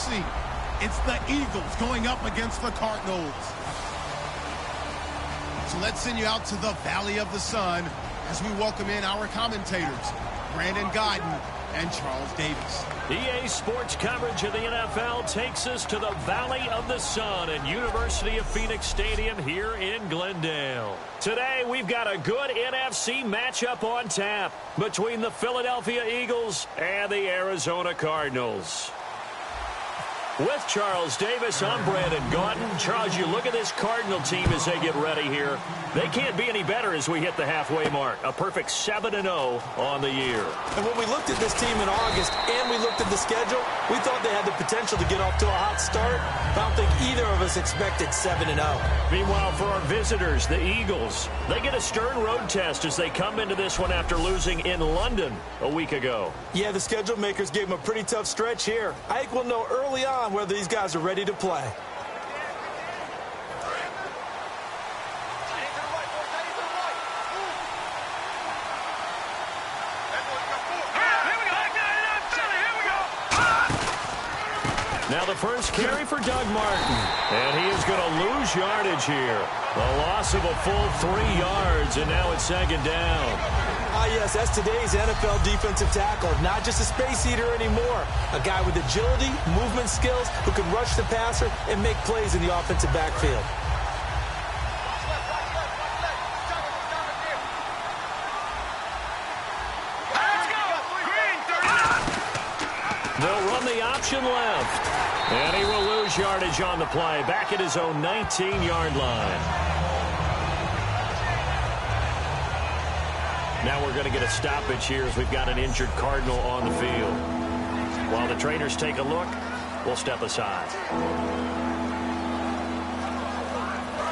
NFC. It's the Eagles going up against the Cardinals. So let's send you out to the Valley of the Sun as we welcome in our commentators, Brandon Guyton and Charles Davis. EA Sports coverage of the NFL takes us to the Valley of the Sun at University of Phoenix Stadium here in Glendale. Today, we've got a good NFC matchup on tap between the Philadelphia Eagles and the Arizona Cardinals. With Charles Davis, I'm Brandon Guyton. Charles, you look at this Cardinal team as they get ready here. They can't be any better as we hit the halfway mark. A perfect 7-0 on the year. And when we looked at this team in August and we looked at the schedule, we thought they had the potential to get off to a hot start. I don't think either of us expected 7-0. Meanwhile, for our visitors, the Eagles, they get a stern road test as they come into this one after losing in London a week ago. Yeah, the schedule makers gave them a pretty tough stretch here. I think we'll know early on whether these guys are ready to play. Now the first carry for Doug Martin, and he is going to lose yardage here. A loss of a full 3 yards, and now it's second down. Yes, that's today's NFL defensive tackle. Not just a space eater anymore. A guy with agility, movement skills, who can rush the passer and make plays in the offensive backfield. They'll run the option left. And he will lose yardage on the play, back at his own 19-yard line. Now we're going to get a stoppage here as we've got an injured Cardinal on the field. While the trainers take a look, we'll step aside.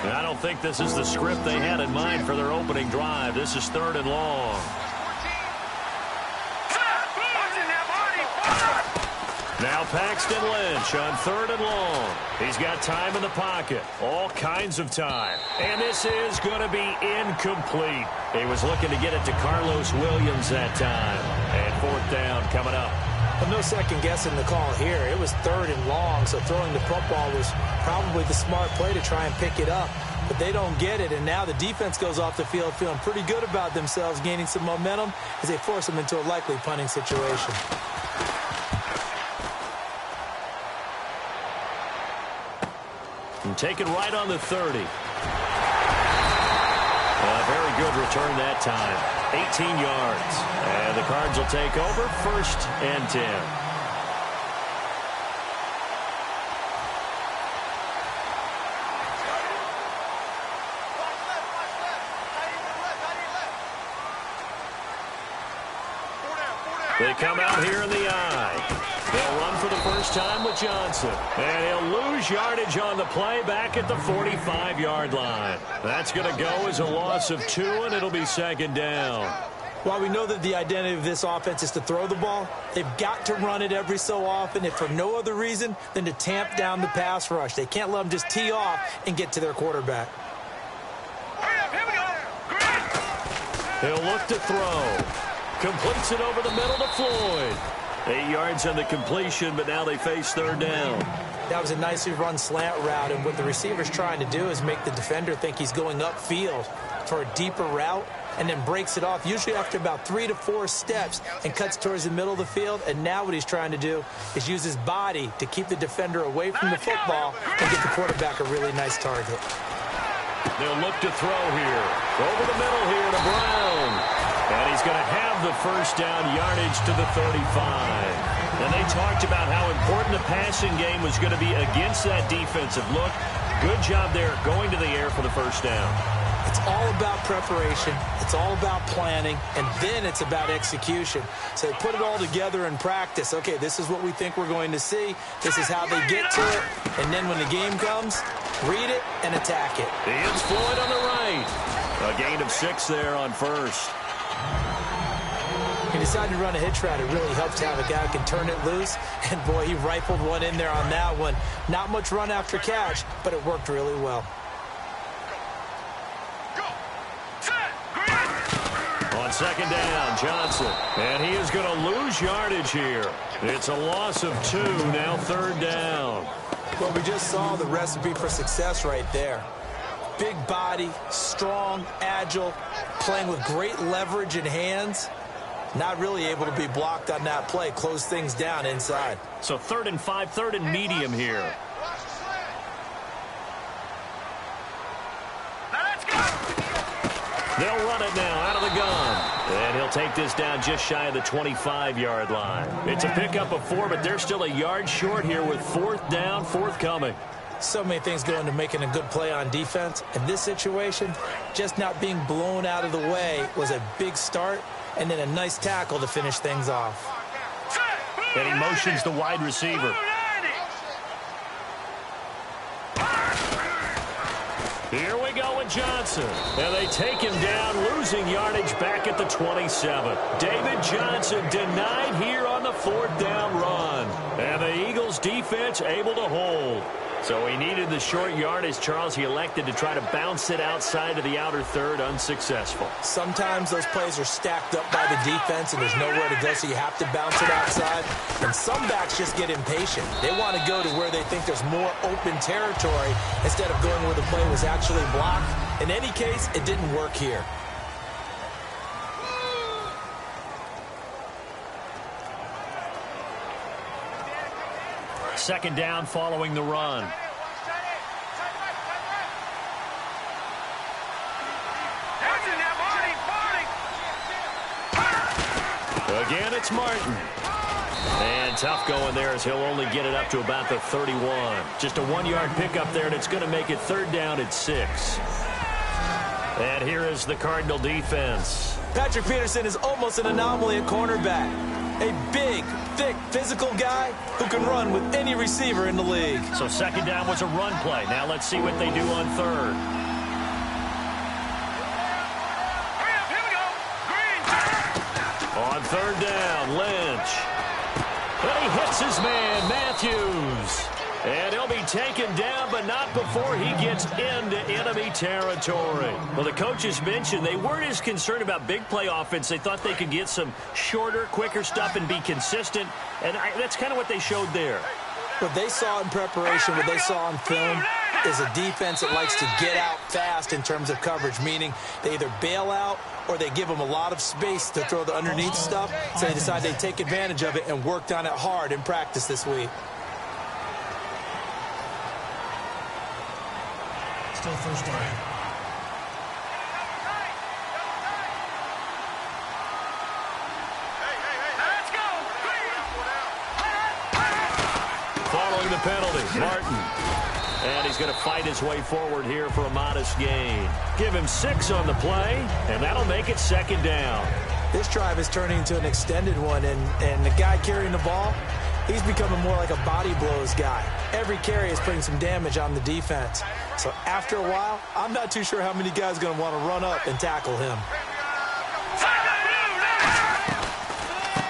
And I don't think this is the script they had in mind for their opening drive. This is 3rd and long. Now Paxton Lynch on 3rd and long. He's got time in the pocket. All kinds of time. And this is going to be incomplete. He was looking to get it to Carlos Williams that time. And 4th down coming up. Well, no second guessing the call here. It was 3rd and long, so throwing the football was probably the smart play to try and pick it up. But they don't get it, and now the defense goes off the field feeling pretty good about themselves, gaining some momentum as they force them into a likely punting situation. And take it right on the 30. A very good return that time. 18 yards. And the Cards will take over 1st and 10. They come out here in the eye. They'll run for the first time with Johnson. And he'll lose yardage on the play back at the 45-yard line. That's going to go as a loss of 2, and it'll be 2nd down. While we know that the identity of this offense is to throw the ball, they've got to run it every so often, if for no other reason than to tamp down the pass rush. They can't let them just tee off and get to their quarterback. He'll look to throw. Completes it over the middle to Floyd. 8 yards on the completion, but now they face 3rd down. That was a nicely run slant route, and what the receiver's trying to do is make the defender think he's going upfield for a deeper route, and then breaks it off, usually after about 3 to 4 steps, and cuts towards the middle of the field. And now what he's trying to do is use his body to keep the defender away from the football and get the quarterback a really nice target. They'll look to throw here. Over the middle here to Brown. And he's going to have the first down yardage to the 35. And they talked about how important the passing game was going to be against that defensive look. Good job there going to the air for the first down. It's all about preparation. It's all about planning. And then it's about execution. So they put it all together in practice. Okay, this is what we think we're going to see. This is how they get to it. And then when the game comes, read it and attack it. It's Floyd on the right. A gain of 6 there on 1st. He decided to run a hitch route. It really helps to have a guy who can turn it loose. And, boy, he rifled one in there on that one. Not much run after catch, but it worked really well. On second down, Johnson. And he is going to lose yardage here. It's a loss of 2, now third down. Well, we just saw the recipe for success right there. Big body, strong, agile, playing with great leverage in hands. Not really able to be blocked on that play. Close things down inside. So 3rd and 5, 3rd and medium here. They'll run it now out of the gun. And he'll take this down just shy of the 25-yard line. It's a pickup of 4, but they're still a yard short here with 4th down, forthcoming. So many things go into making a good play on defense. In this situation, just not being blown out of the way was a big start, and then a nice tackle to finish things off. And he motions the wide receiver. Here we go with Johnson. And they take him down, losing yardage back at the 27. David Johnson denied here on the 4th down run. And the Eagles defense able to hold. So he needed the short yardage, Charles. He elected to try to bounce it outside of the outer third, unsuccessful. Sometimes those plays are stacked up by the defense and there's nowhere to go, so you have to bounce it outside. And some backs just get impatient. They want to go to where they think there's more open territory instead of going where the play was actually blocked. In any case, it didn't work here. Second down following the run. Again, it's Martin. And tough going there as he'll only get it up to about the 31. Just a 1-yard pickup there, and it's going to make it 3rd down at 6. And here is the Cardinal defense. Patrick Peterson is almost an anomaly at cornerback. A big, thick, physical guy who can run with any receiver in the league. So second down was a run play. Now let's see what they do on 3rd. On 3rd down, Lynch. And he hits his man, Matthews. And he'll be taken down, but not before he gets into enemy territory. Well, the coaches mentioned they weren't as concerned about big play offense. They thought they could get some shorter, quicker stuff and be consistent. And that's kind of what they showed there. What they saw in preparation, what they saw on film, is a defense that likes to get out fast in terms of coverage, meaning they either bail out or they give them a lot of space to throw the underneath stuff. So they decided they'd take advantage of it and worked on it hard in practice this week. Still first down. Following the penalty, Martin. And he's going to fight his way forward here for a modest gain. Give him 6 on the play, and that'll make it 2nd down. This drive is turning into an extended one, and the guy carrying the ball, he's becoming more like a body blows guy. Every carry is putting some damage on the defense. So after a while, I'm not too sure how many guys are going to want to run up and tackle him.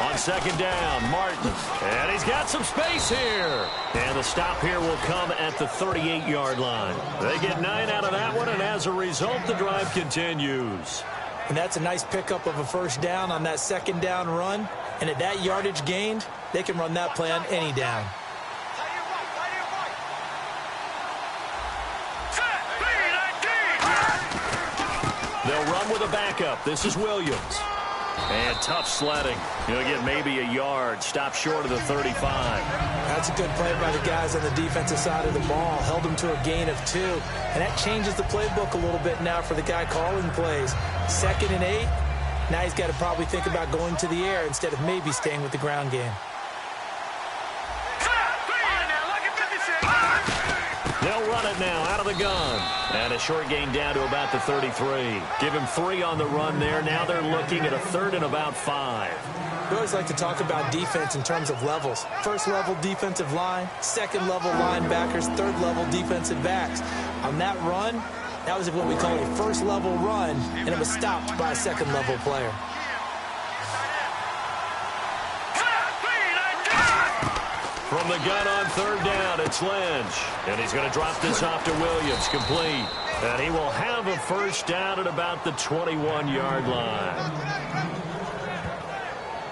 On second down, Martin. And he's got some space here. And the stop here will come at the 38-yard line. They get 9 out of that one, and as a result, the drive continues. And that's a nice pickup of a first down on that second down run. And at that yardage gained, they can run that play on any down. They'll run with a backup. This is Williams. And tough sledding. He'll get maybe a yard. Stop short of the 35. That's a good play by the guys on the defensive side of the ball. Held them to a gain of 2. And that changes the playbook a little bit now for the guy calling plays. 2nd and 8. Now he's got to probably think about going to the air instead of maybe staying with the ground game. They'll run it now out of the gun. And a short gain down to about the 33. Give him 3 on the run there. Now they're looking at a 3rd and about 5. We always like to talk about defense in terms of levels. First level defensive line, second level linebackers, third level defensive backs. On that run, that was what we call a first level run, and it was stopped by a second level player. From the gun on 3rd down, it's Lynch. And he's going to drop this off to Williams, complete. And he will have a first down at about the 21-yard line.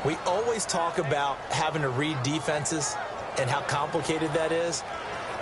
We always talk about having to read defenses and how complicated that is.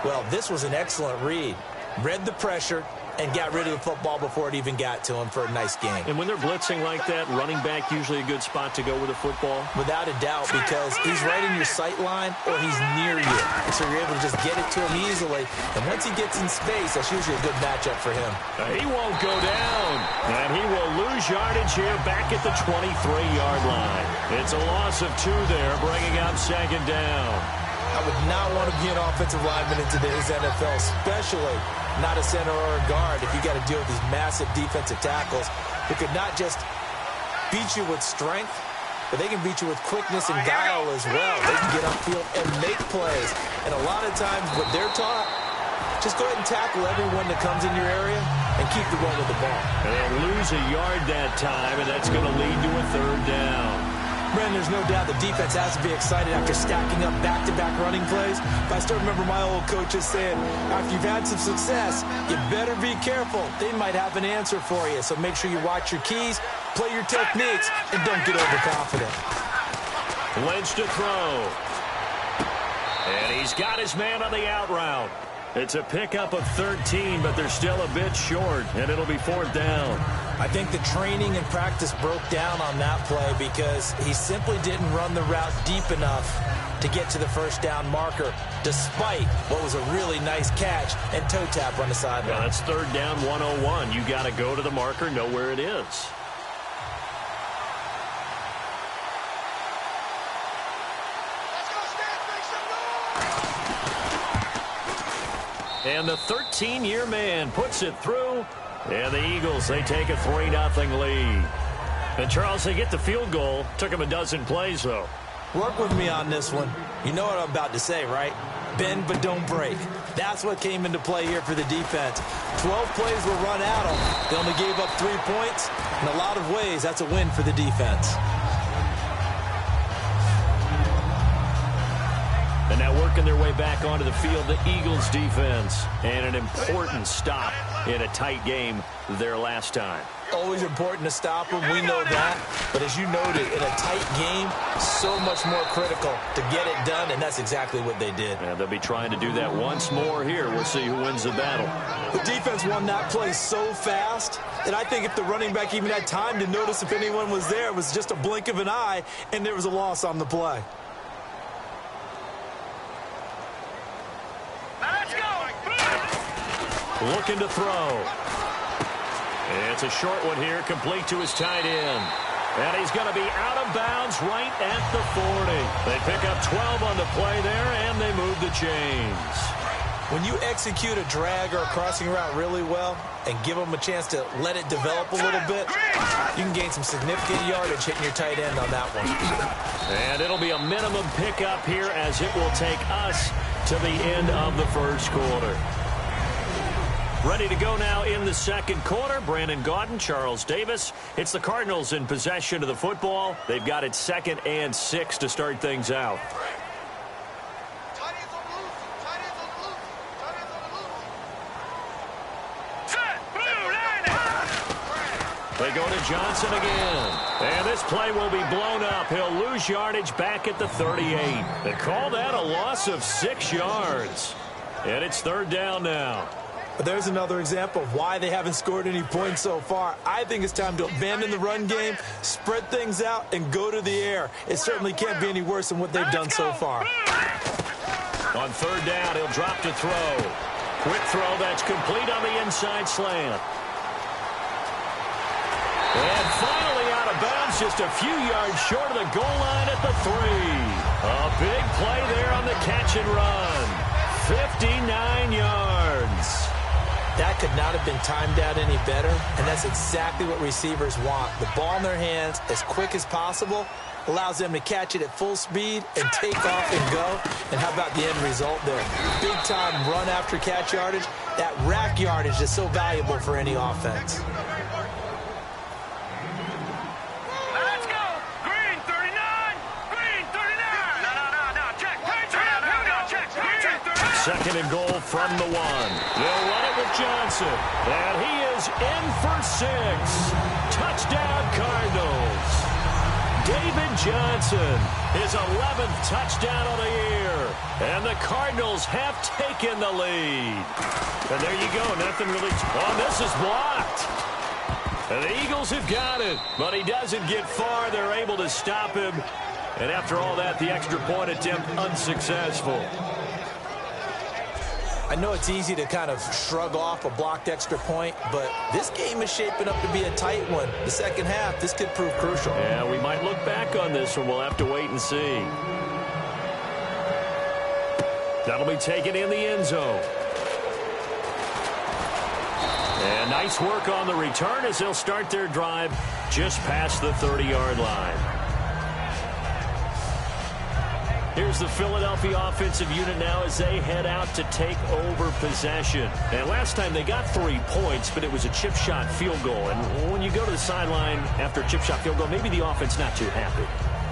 Well, this was an excellent read. Read the pressure and got rid of the football before it even got to him for a nice game. And when they're blitzing like that, running back usually a good spot to go with the football? Without a doubt, because he's right in your sight line or he's near you. So you're able to just get it to him easily. And once he gets in space, that's usually a good matchup for him. He won't go down. And he will lose yardage here back at the 23-yard line. It's a loss of 2 there, bringing up second down. I would not want to be an offensive lineman in today's NFL, especially not a center or a guard, if you got to deal with these massive defensive tackles who could not just beat you with strength, but they can beat you with quickness and guile as well. They can get upfield and make plays. And a lot of times what they're taught, just go ahead and tackle everyone that comes in your area and keep the run with the ball. And they'll lose a yard that time, and that's going to lead to a third down. Brandon, there's no doubt the defense has to be excited after stacking up back-to-back running plays. But I still remember my old coaches saying, after you've had some success, you better be careful. They might have an answer for you. So make sure you watch your keys, play your techniques, and don't get overconfident. Lynch to throw. And he's got his man on the out route. It's a pickup of 13, but they're still a bit short, and it'll be fourth down. I think the training and practice broke down on that play because he simply didn't run the route deep enough to get to the first down marker, despite what was a really nice catch and toe tap on the sideline. Yeah, that's third down 101. You got to go to the marker, know where it is. And the 13-year man puts it through. And the Eagles, they take a 3-0 lead. And, Charles, they get the field goal. Took them a dozen plays, though. Work with me on this one. You know what I'm about to say, right? Bend but don't break. That's what came into play here for the defense. 12 plays were run at them. They only gave up 3 points. In a lot of ways, that's a win for the defense. And now working their way back onto the field, the Eagles defense. And an important stop in a tight game their last time. Always important to stop them. We know that. But as you noted, in a tight game, so much more critical to get it done, and that's exactly what they did. And they'll be trying to do that once more here. We'll see who wins the battle. The defense won that play so fast that I think if the running back even had time to notice if anyone was there, it was just a blink of an eye, and there was a loss on the play. Looking to throw. It's a short one here, complete to his tight end. And he's going to be out of bounds right at the 40. They pick up 12 on the play there, and they move the chains. When you execute a drag or a crossing route really well and give them a chance to let it develop a little bit, you can gain some significant yardage hitting your tight end on that one. And it'll be a minimum pickup here as it will take us to the end of the first quarter. Ready to go now in the second quarter. Brandon Gaudin, Charles Davis. It's the Cardinals in possession of the football. They've got it 2nd and 6 to start things out. They go to Johnson again. And this play will be blown up. He'll lose yardage back at the 38. They call that a loss of 6 yards. And it's third down now. But there's another example of why they haven't scored any points so far. I think it's time to abandon the run game, spread things out, and go to the air. It certainly can't be any worse than what they've done so far. On third down, he'll drop to throw. Quick throw that's complete on the inside slant. And finally out of bounds, just a few yards short of the goal line at the 3. A big play there on the catch and run. 59 yards. That could not have been timed out any better, and that's exactly what receivers want. The ball in their hands as quick as possible allows them to catch it at full speed and take off and go. And how about the end result there? Big-time run after catch yardage. That rack yardage is so valuable for any offense. Second and goal from the 1. They'll run it with Johnson. And he is in for 6. Touchdown, Cardinals. David Johnson, his 11th touchdown of the year. And the Cardinals have taken the lead. And there you go. Nothing really. Oh, this is blocked. And the Eagles have got it. But he doesn't get far. They're able to stop him. And after all that, the extra point attempt unsuccessful. I know it's easy to kind of shrug off a blocked extra point, but this game is shaping up to be a tight one. The second half, this could prove crucial. Yeah, we might look back on this one. We'll have to wait and see. That'll be taken in the end zone. And nice work on the return as they'll start their drive just past the 30-yard line. Here's the Philadelphia offensive unit now as they head out to take over possession. And last time they got 3 points, but it was a chip shot field goal. And when you go to the sideline after a chip shot field goal, maybe the offense not too happy.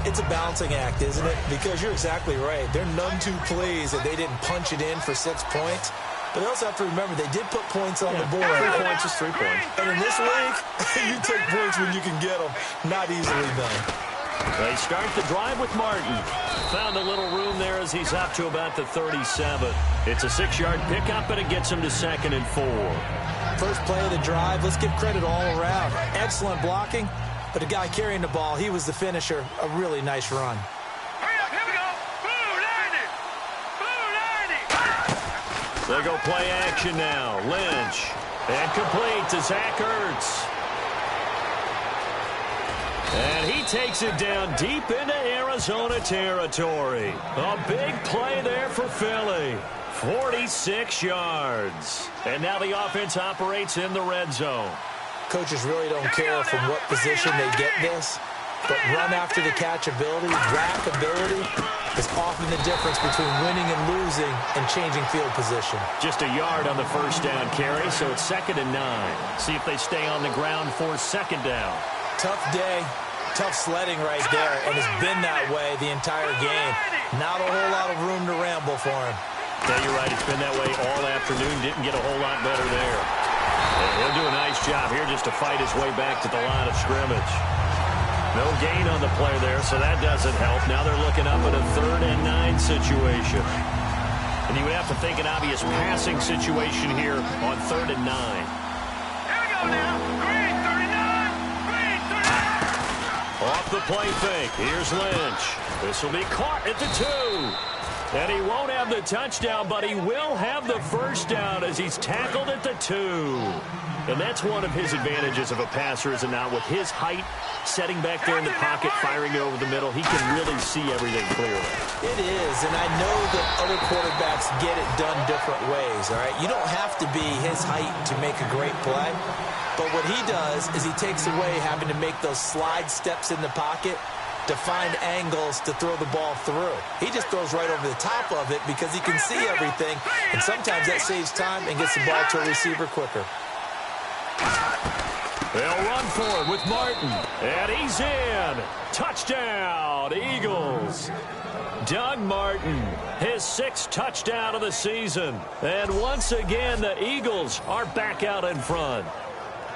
It's a balancing act, isn't it? Because you're exactly right. They're none too pleased that they didn't punch it in for 6 points. But they also have to remember they did put points on the board. 3 points is 3 points. And in this league, you take points when you can get them. Not easily done. They start the drive with Martin. Found a little room there as he's up to about the 37. It's a 6-yard pickup, and it gets him to 2nd and 4. First play of the drive, let's give credit all around. Excellent blocking, but the guy carrying the ball, he was the finisher. A really nice run. Hurry up, here we go. Boo, 90. Boo, 90. They go play action now. Lynch. And complete to Zach Ertz. And he takes it down deep into Arizona territory. A big play there for Philly. 46 yards. And now the offense operates in the red zone. Coaches really don't care from what position they get this, but run after the catch ability, rack ability is often the difference between winning and losing and changing field position. Just a yard on the first down carry, so it's 2nd and 9. See if they stay on the ground for 2nd down. Tough day, tough sledding right there, and it's been that way the entire game. Not a whole lot of room to ramble for him. Yeah, you're right. It's been that way all afternoon. Didn't get a whole lot better there. And he'll do a nice job here just to fight his way back to the line of scrimmage. No gain on the play there, so that doesn't help. Now they're looking up at a 3rd and 9 situation. And you would have to think an obvious passing situation here on 3rd and 9. Here we go now. Green, 39. Green, 39. Off the play fake. Here's Lynch. This will be caught at the 2. And he won't have the touchdown, but he will have the first down as he's tackled at the 2. And that's one of his advantages of a passer, is it not? With his height, setting back there in the pocket, firing it over the middle, he can really see everything clearly. It is, and I know that other quarterbacks get it done different ways, all right? You don't have to be his height to make a great play, but what he does is he takes away having to make those slide steps in the pocket to find angles to throw the ball through. He just throws right over the top of it because he can see everything, and sometimes that saves time and gets the ball to a receiver quicker. They'll run for it with Martin, and he's in. Touchdown, Eagles. Doug Martin, his 6th touchdown of the season. And once again, the Eagles are back out in front.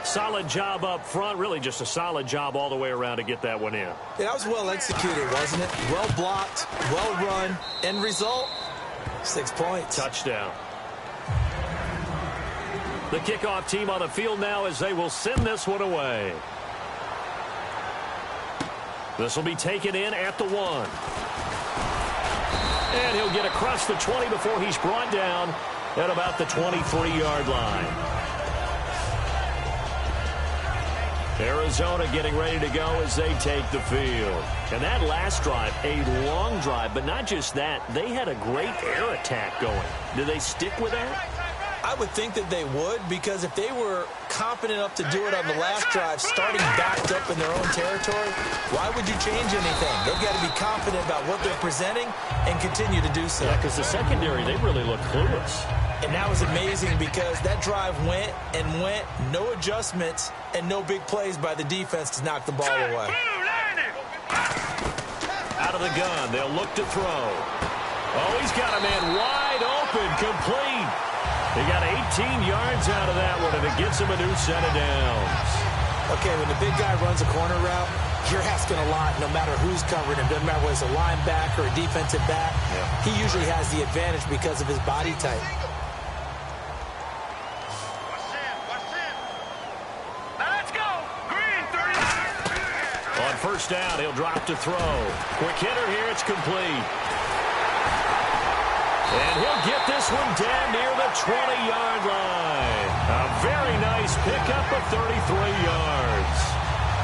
Solid job up front, really just a solid job all the way around to get that one in. Yeah, that was well executed, wasn't it? Well blocked, well run. End result, 6 points. Touchdown. The kickoff team on the field now as they will send this one away. This will be taken in at the 1. And he'll get across the 20 before he's brought down at about the 23-yard line. Arizona getting ready to go as they take the field. And that last drive, a long drive, but not just that. They had a great air attack going. Do they stick with that? I would think that they would, because if they were confident enough to do it on the last drive, starting backed up in their own territory, why would you change anything? They've got to be confident about what they're presenting and continue to do so. Yeah, because the secondary, they really look clueless. And that was amazing because that drive went and went, no adjustments, and no big plays by the defense to knock the ball away. Out of the gun, they'll look to throw. Oh, he's got a man wide open. open, complete. He got 18 yards out of that one, and it gets him a new set of downs. Okay, when the big guy runs a corner route, you're asking a lot no matter who's covering him. Doesn't matter whether it's a linebacker or a defensive back. Yeah. He usually has the advantage because of his body type. Let's go. Green, 39. On first down, he'll drop to throw. Quick hitter here, it's complete. And he'll get this one down near the 20-yard line. A very nice pickup of 33 yards.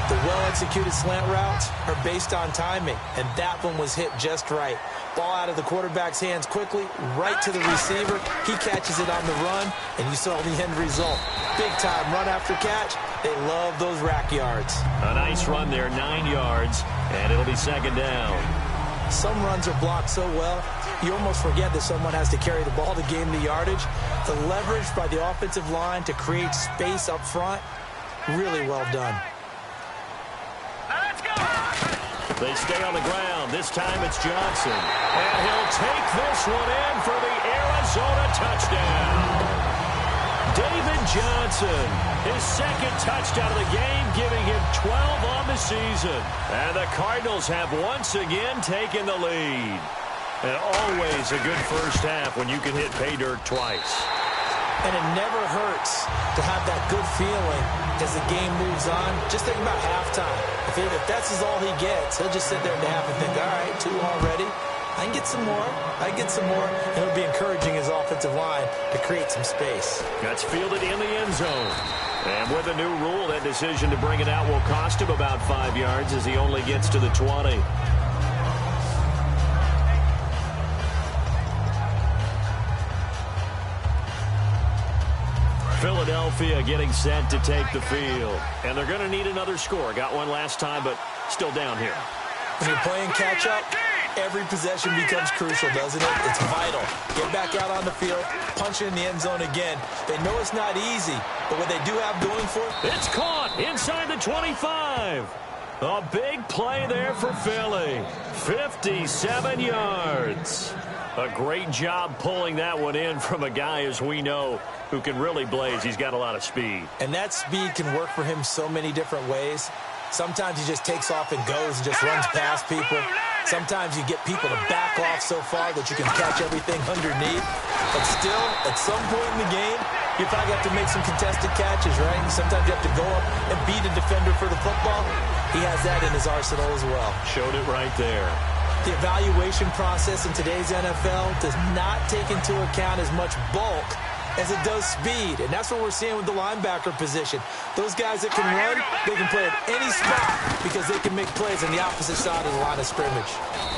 The well-executed slant routes are based on timing, and that one was hit just right. Ball out of the quarterback's hands quickly, right to the receiver. He catches it on the run, and you saw the end result. Big-time run after catch. They love those rack yards. A nice run there, 9 yards, and it'll be second down. Some runs are blocked so well, you almost forget that someone has to carry the ball to gain the yardage. The leverage by the offensive line to create space up front, really well done. Let's go. They stay on the ground. This time it's Johnson. And he'll take this one in for the Arizona touchdown. David Johnson, his second touchdown of the game, giving him 12 on the season. And the Cardinals have once again taken the lead. And always a good first half when you can hit pay dirt twice. And it never hurts to have that good feeling as the game moves on. Just think about halftime. If that's all he gets, he'll just sit there at the half and think, all right, 2 already. I can get some more. I can get some more. And it'll be encouraging his offensive line to create some space. That's fielded in the end zone. And with a new rule, that decision to bring it out will cost him about 5 yards as he only gets to the 20. Philadelphia getting set to take the field. And they're going to need another score. Got one last time, but still down here. When you're playing catch-up, every possession becomes crucial, doesn't it? It's vital. Get back out on the field, punch it in the end zone again. They know it's not easy, but what they do have going for it, it's caught inside the 25. A big play there for Philly. 57 yards. A great job pulling that one in from a guy, as we know, who can really blaze. He's got a lot of speed. And that speed can work for him so many different ways. Sometimes he just takes off and goes and just runs past people. Sometimes you get people to back off so far that you can catch everything underneath. But still, at some point in the game, you probably have to make some contested catches, right? Sometimes you have to go up and beat a defender for the football. He has that in his arsenal as well. Showed it right there. The evaluation process in today's NFL does not take into account as much bulk as it does speed, and that's what we're seeing with the linebacker position. Those guys that can run, they can play at any spot because they can make plays on the opposite side of the line of scrimmage.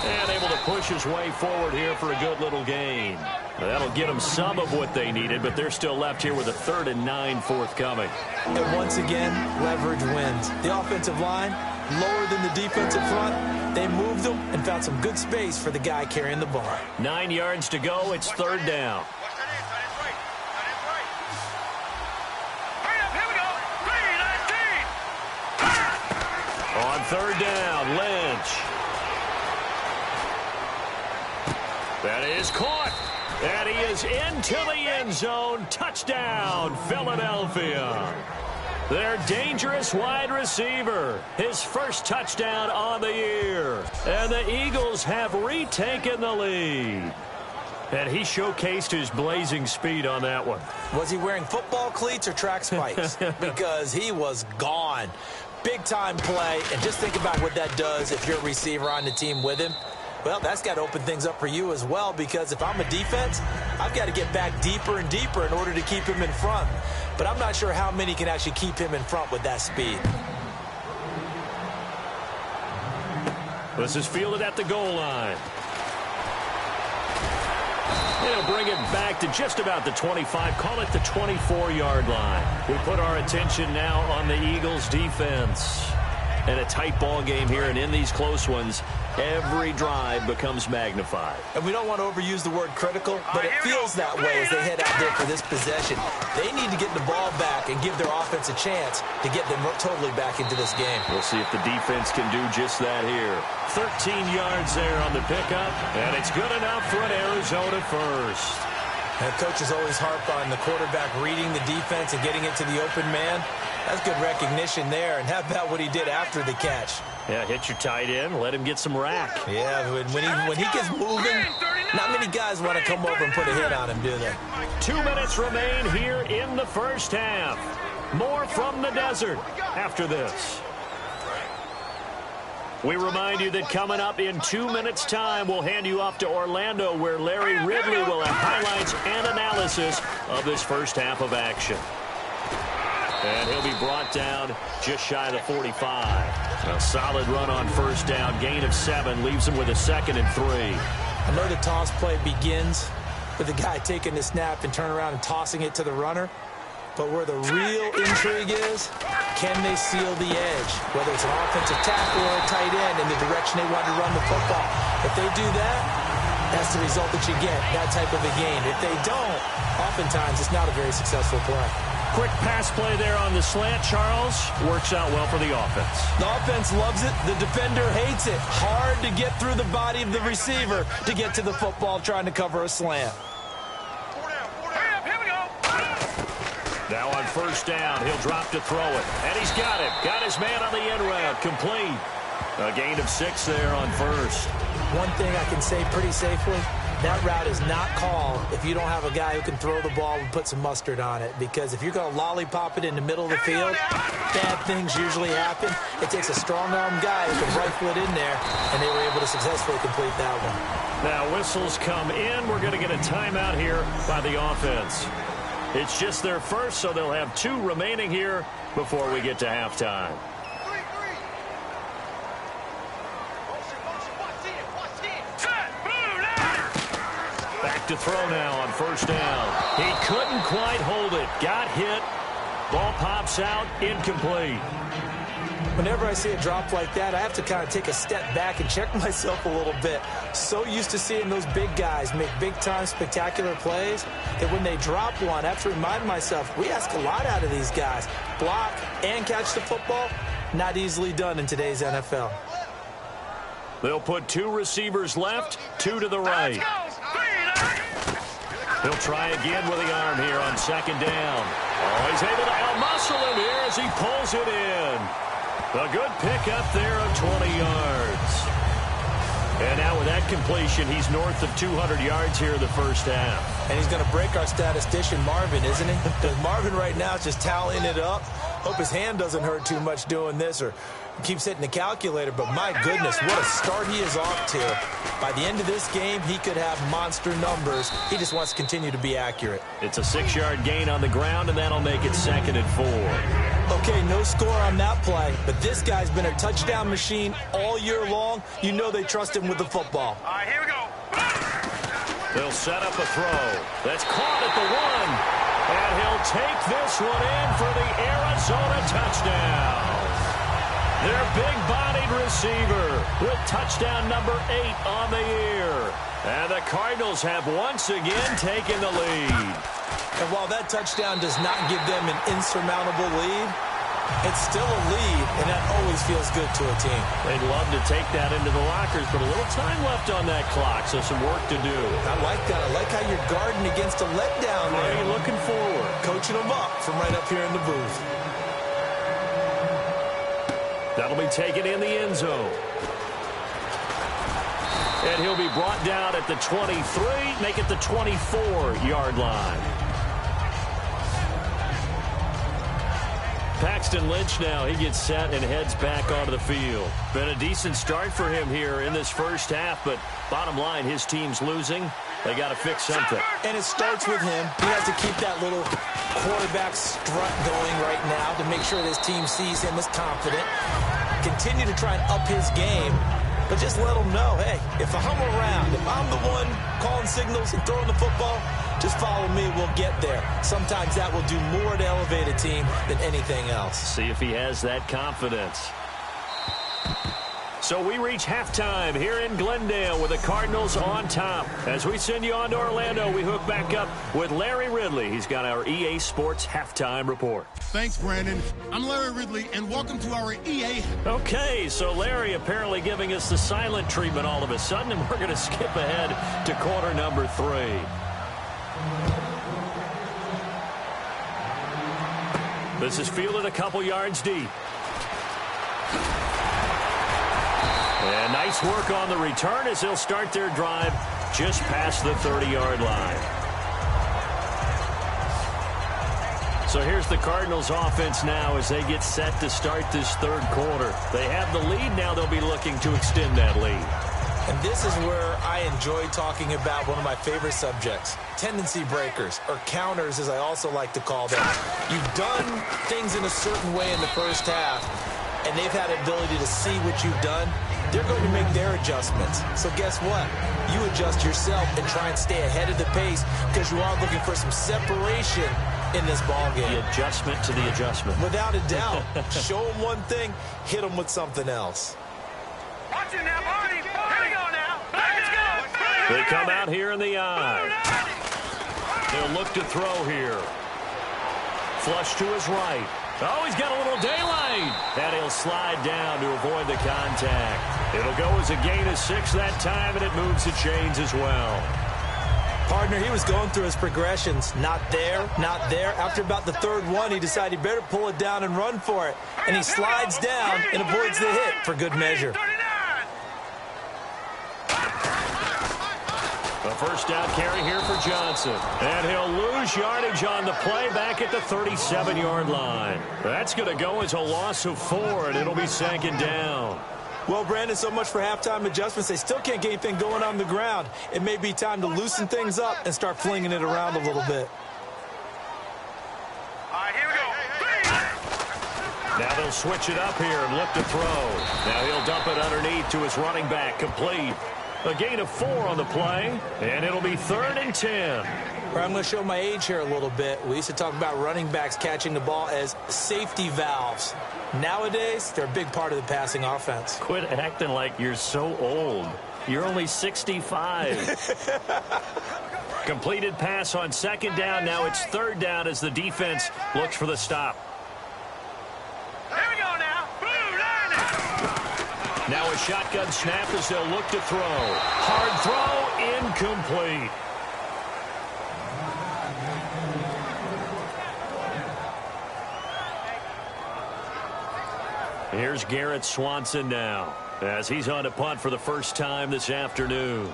And able to push his way forward here for a good little gain. That'll get them some of what they needed, but they're still left here with a 3rd and 9 forthcoming. And once again, leverage wins. The offensive line, lower than the defensive front, they moved them and found some good space for the guy carrying the ball. 9 yards to go, it's 3rd down. On 3rd down, Lynch. That is caught. And he is into the end zone. Touchdown, Philadelphia. Their dangerous wide receiver. His first touchdown on the year. And the Eagles have retaken the lead. And he showcased his blazing speed on that one. Was he wearing football cleats or track spikes? Because he was gone. Big-time play, and just think about what that does if you're a receiver on the team with him. Well, that's got to open things up for you as well, because if I'm a defense, I've got to get back deeper and deeper in order to keep him in front. But I'm not sure how many can actually keep him in front with that speed. This is fielded at the goal line. They'll bring it back to just about the 25, call it the 24-yard line. We put our attention now on the Eagles' defense. And a tight ball game here, and in these close ones, every drive becomes magnified. And we don't want to overuse the word critical, but it feels that way as they head out there for this possession. They need to get the ball back and give their offense a chance to get them totally back into this game. We'll see if the defense can do just that here. 13 yards there on the pickup, and it's good enough for an Arizona first. And coaches always harp on the quarterback reading the defense and getting it to the open man. That's good recognition there. And how about what he did after the catch? Yeah, hit your tight end, let him get some rack. Yeah, when he gets moving, not many guys want to come over and put a hit on him, do they? 2 minutes remain here in the first half. More from the desert after this. We remind you that coming up in 2 minutes' time, we'll hand you off to Orlando, where Larry Ridley will have highlights and analysis of this first half of action. And he'll be brought down just shy of the 45. A solid run on first down. Gain of 7 leaves him with a 2nd and 3. I know the toss play begins with the guy taking the snap and turning around and tossing it to the runner. But where the real intrigue is, can they seal the edge? Whether it's an offensive tackle or a tight end in the direction they want to run the football. If they do that, that's the result that you get, that type of a game. If they don't, oftentimes it's not a very successful play. Quick pass play there on the slant, Charles. Works out well for the offense. The offense loves it. The defender hates it. Hard to get through the body of the receiver to get to the football trying to cover a slant. Now on first down, he'll drop to throw it. And he's got it. Got his man on the end route. Complete. A gain of 6 there on first. One thing I can say pretty safely, that route is not called if you don't have a guy who can throw the ball and put some mustard on it. Because if you're going to lollipop it in the middle of the field, bad things usually happen. It takes a strong-arm guy who can rifle it in there, and they were able to successfully complete that one. Now whistles come in. We're going to get a timeout here by the offense. It's just their first, so they'll have 2 remaining here before we get to halftime. Back to throw now on first down. He couldn't quite hold it. Got hit. Ball pops out. Incomplete. Whenever I see a drop like that, I have to kind of take a step back and check myself a little bit. So used to seeing those big guys make big-time spectacular plays that when they drop one, I have to remind myself, we ask a lot out of these guys. Block and catch the football, not easily done in today's NFL. They'll put 2 receivers left, 2 to the right. He'll try again with the arm here on second down. Oh, he's able to out-muscle him here as he pulls it in. A good pickup there of 20 yards. And now with that completion, he's north of 200 yards here in the first half. And he's going to break our statistician, Marvin, isn't he? Because Marvin right now is just tallying it up. Hope his hand doesn't hurt too much doing this or keeps hitting the calculator. But my goodness, what a start he is off to. By the end of this game, he could have monster numbers. He just wants to continue to be accurate. It's a 6-yard gain on the ground, and that'll make it 2nd and 4. Okay, no score on that play, but this guy's been a touchdown machine all year long. You know they trust him with the football. All right, here we go. They'll set up a throw. That's caught at the 1. And he'll take this one in for the Arizona touchdown. Their big-bodied receiver with touchdown number 8 on the year. And the Cardinals have once again taken the lead. And while that touchdown does not give them an insurmountable lead, it's still a lead, and that always feels good to a team. They'd love to take that into the lockers, but a little time left on that clock, so some work to do. I like that. I like how you're guarding against a letdown there. Are you looking forward? Coaching them up from right up here in the booth. That'll be taken in the end zone. And he'll be brought down at the 23, make it the 24-yard line. Paxton Lynch now, he gets set and heads back onto the field. Been a decent start for him here in this first half, but bottom line, his team's losing. They got to fix something. And it starts with him. He has to keep that little quarterback strut going right now to make sure this team sees him as confident. Continue to try and up his game, but just let him know, hey, if I'm around, if I'm the one calling signals and throwing the football, just follow me, we'll get there. Sometimes that will do more to elevate a team than anything else. See if he has that confidence. So we reach halftime here in Glendale with the Cardinals on top. As we send you on to Orlando, we hook back up with Larry Ridley. He's got our EA Sports halftime report. Thanks, Brandon. I'm Larry Ridley, and welcome to our EA. Okay, so Larry apparently giving us the silent treatment all of a sudden, and we're going to skip ahead to quarter number 3. This is fielded a couple yards deep. And nice work on the return as they'll start their drive just past the 30-yard line. So here's the Cardinals offense now as they get set to start this third quarter. They have the lead. Now they'll be looking to extend that lead. And this is where I enjoy talking about one of my favorite subjects, tendency breakers, or counters as I also like to call them. You've done things in a certain way in the first half, and they've had the ability to see what you've done. They're going to make their adjustments. So guess what? You adjust yourself and try and stay ahead of the pace because you are looking for some separation in this ball game. The adjustment to the adjustment. Without a doubt. Show them one thing, hit them with something else. Watch it now, Barney. Here we go now. Let's go. They come out here in the eye. They'll look to throw here. Flush to his right. Oh, he's got a little daylight. And he'll slide down to avoid the contact. It'll go as a gain of 6 that time, and it moves the chains as well. Partner, he was going through his progressions. Not there, not there. After about the third one, he decided he better pull it down and run for it. And he slides down and avoids the hit for good measure. A first down carry here for Johnson. And he'll lose yardage on the play back at the 37-yard line. That's going to go as a loss of 4, and it'll be second down. Well, Brandon, so much for halftime adjustments. They still can't get anything going on the ground. It may be time to loosen things up and start flinging it around a little bit. All right, here we go. Now they'll switch it up here and look to throw. Now he'll dump it underneath to his running back, complete. A gain of 4 on the play, and it'll be 3rd and 10. I'm going to show my age here a little bit. We used to talk about running backs catching the ball as safety valves. Nowadays, they're a big part of the passing offense. Quit acting like you're so old. You're only 65. Completed pass on second down. Now it's third down as the defense looks for the stop. Here we go now. Blue line. Now a shotgun snap as they'll look to throw. Hard throw, incomplete. Here's Garrett Swanson now as he's on to punt for the first time this afternoon.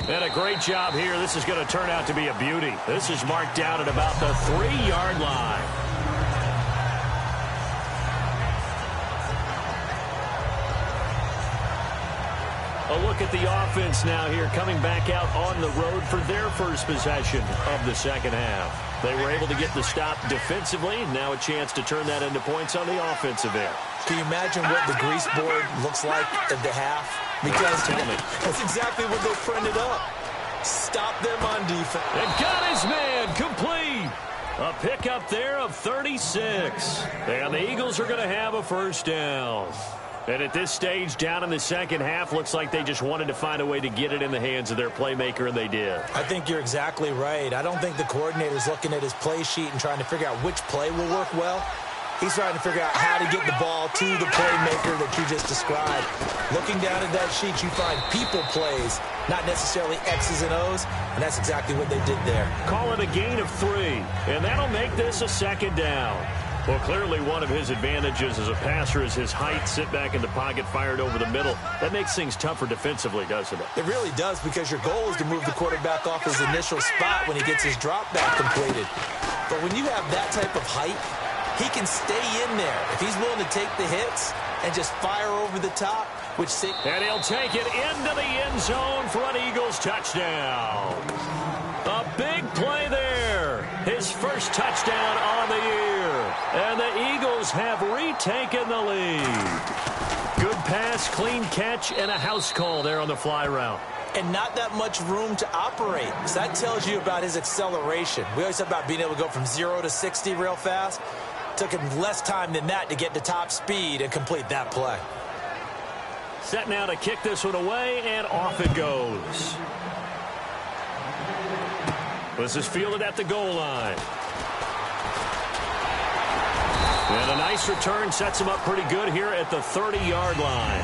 And a great job here. This is going to turn out to be a beauty. This is marked down at about the 3-yard line. A look at the offense now here, coming back out on the road for their first possession of the second half. They were able to get the stop defensively. Now a chance to turn that into points on the offensive end. Can you imagine what the grease board looks like at the half? Because that's exactly what they printed up. Stop them on defense. And got his man complete. A pickup there of 36. And the Eagles are going to have a first down. And at this stage, down in the second half, looks like they just wanted to find a way to get it in the hands of their playmaker, and they did. I think you're exactly right. I don't think the coordinator's looking at his play sheet and trying to figure out which play will work well. He's trying to figure out how to get the ball to the playmaker that you just described. Looking down at that sheet, you find people plays, not necessarily X's and O's, and that's exactly what they did there. Call it a gain of 3, and that'll make this a second down. Well, clearly one of his advantages as a passer is his height, sit back in the pocket, fired over the middle. That makes things tougher defensively, doesn't it? It really does, because your goal is to move the quarterback off his initial spot when he gets his drop back completed. But when you have that type of height, he can stay in there. If he's willing to take the hits and just fire over the top, and he'll take it into the end zone for an Eagles touchdown. A big play there. His first touchdown on the year. And the Eagles have retaken the lead. Good pass, clean catch, and a house call there on the fly route. And not that much room to operate. So that tells you about his acceleration. We always talk about being able to go from 0 to 60 real fast. Took him less time than that to get to top speed and complete that play. Set now to kick this one away, and off it goes. This is fielded at the goal line. And a nice nice return sets him up pretty good here at the 30-yard line.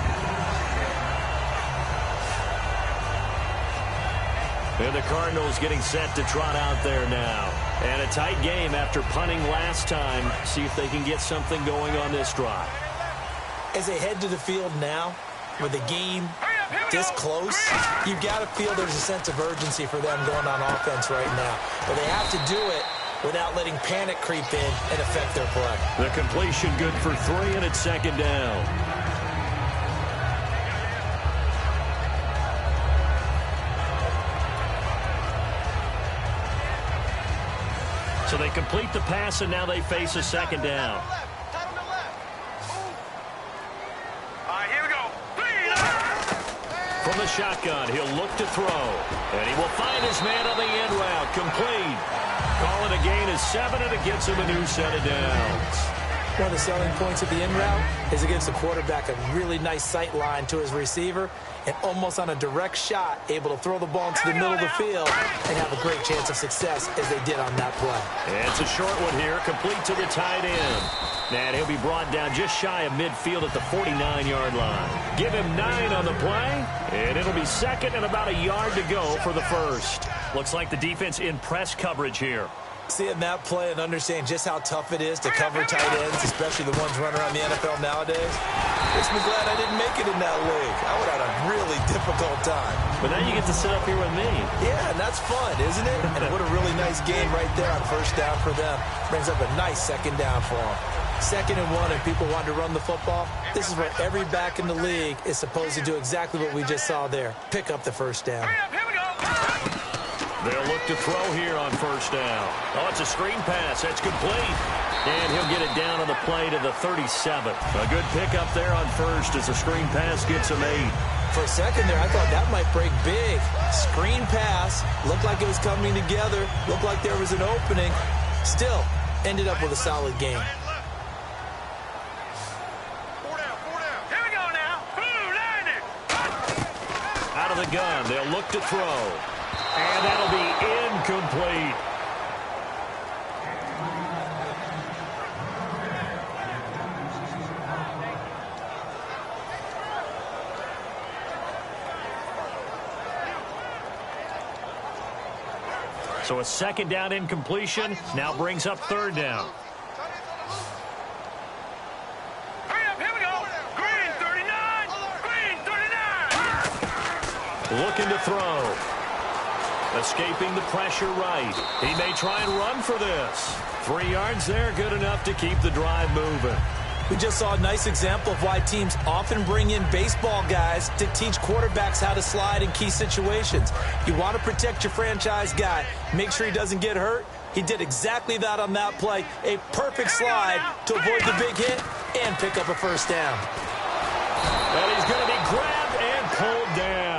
And the Cardinals getting set to trot out there now. And a tight game after punting last time. See if they can get something going on this drive. As they head to the field now, with the game this close, you've got to feel there's a sense of urgency for them going on offense right now. But they have to do it without letting panic creep in and affect their play. The completion good for 3, and it's second down. So they complete the pass, and now they face a second down. From the shotgun, he'll look to throw. And he will find his man on the end route. Complete. Call it a gain of 7, and it gets him a new set of downs. One of the selling points of the end route is it gives the quarterback a really nice sight line to his receiver and almost on a direct shot able to throw the ball into the middle of the field and have a great chance of success as they did on that play. And it's a short one here, complete to the tight end. And he'll be brought down just shy of midfield at the 49-yard line. Give him 9 on the play, and it'll be second and about a yard to go for the first. Looks like the defense in press coverage here. Seeing that play and understanding just how tough it is to cover tight ends, especially the ones running around the NFL nowadays, makes me glad I didn't make it in that league. I would have had a really difficult time. But now you get to sit up here with me. Yeah, and that's fun, isn't it? And what a really nice game right there on first down for them. Brings up a nice second down for them. 2nd and 1, and people want to run the football. This is where every back in the league is supposed to do exactly what we just saw there. Pick up the first down. They'll look to throw here on first down. Oh, it's a screen pass. That's complete. And he'll get it down on the play to the 37. A good pickup there on first as the screen pass gets him 8. For a second there, I thought that might break big. Screen pass. Looked like it was coming together. Looked like there was an opening. Still, ended up with a solid game. Out of the gun, they'll look to throw. And that'll be incomplete. So a second down incompletion now brings up third down. Looking to throw. Escaping the pressure right. He may try and run for this. 3 yards there, good enough to keep the drive moving. We just saw a nice example of why teams often bring in baseball guys to teach quarterbacks how to slide in key situations. You want to protect your franchise guy. Make sure he doesn't get hurt. He did exactly that on that play. A perfect slide to avoid the big hit and pick up a first down. And he's going to be grabbed and pulled down.